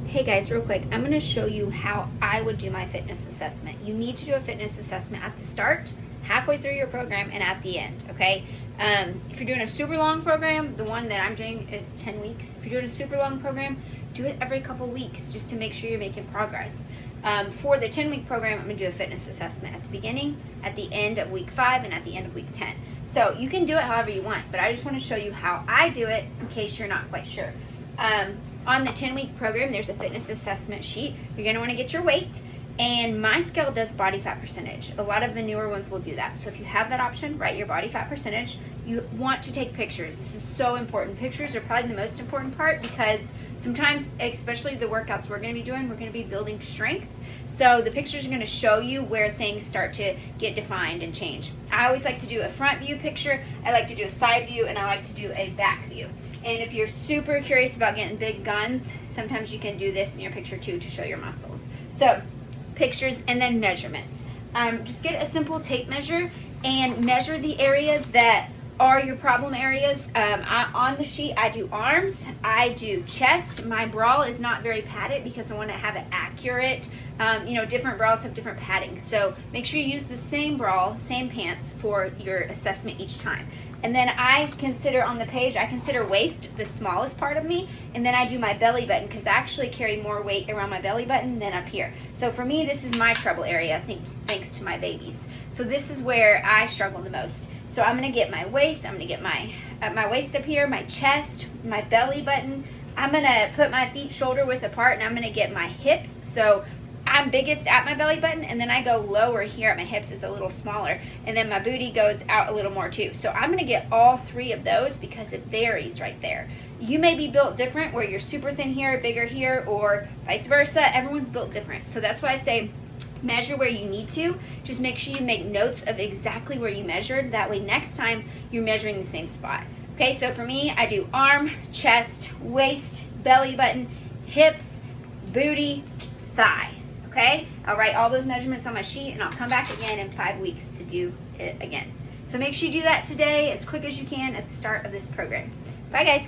Hey guys, real quick, I'm going to show you how I would do my fitness assessment. You need to do a fitness assessment at the start, halfway through your program, and at the end, okay? If you're doing a super long program, the one that I'm doing is 10 weeks. If you're doing a super long program, do it every couple weeks just to make sure you're making progress. For the 10-week program, I'm going to do a fitness assessment at the beginning, at the end of week 5, and at the end of week 10. So you can do it however you want, but I just want to show you how I do it in case you're not quite sure. On the 10-week program, there's a fitness assessment sheet. You're going to want to get your weight, and my scale does body fat percentage. A lot of the newer ones will do that. So if you have that option, write your body fat percentage. You want to take pictures. This is so important. Pictures are probably the most important part because sometimes, especially the workouts we're going to be doing, we're going to be building strength. So the pictures are going to show you where things start to get defined and change. I always like to do a front view picture, I like to do a side view, and I like to do a back view. And if you're super curious about getting big guns, sometimes you can do this in your picture too to show your muscles. So pictures and then measurements. Just get a simple tape measure and measure the areas that are your problem areas. On the sheet, I do arms, I do chest. My bra is not very padded because I want to have it accurate. Different bras have different padding. So make sure you use the same bra, same pants for your assessment each time. And then I consider on the page, I consider waist the smallest part of me. And then I do my belly button because I actually carry more weight around my belly button than up here. So for me, this is my trouble area, thanks to my babies. So this is where I struggle the most. So I'm going to get my waist, I'm going to get my waist up here, my chest, my belly button. I'm going to put my feet shoulder width apart, and I'm going to get my hips. So I'm biggest at my belly button, and then I go lower here at my hips. It's a little smaller, and then my booty goes out a little more too. So I'm going to get all three of those because it varies right there. You may be built different where you're super thin here, bigger here, or vice versa. Everyone's built different. So that's why I say measure where you need to. Just make sure you make notes of exactly where you measured. That way next time you're measuring the same spot. Okay, so for me, I do arm, chest, waist, belly button, hips, booty, thigh. Okay, I'll write all those measurements on my sheet, and I'll come back again in 5 weeks to do it again. So make sure you do that today as quick as you can at the start of this program. Bye guys.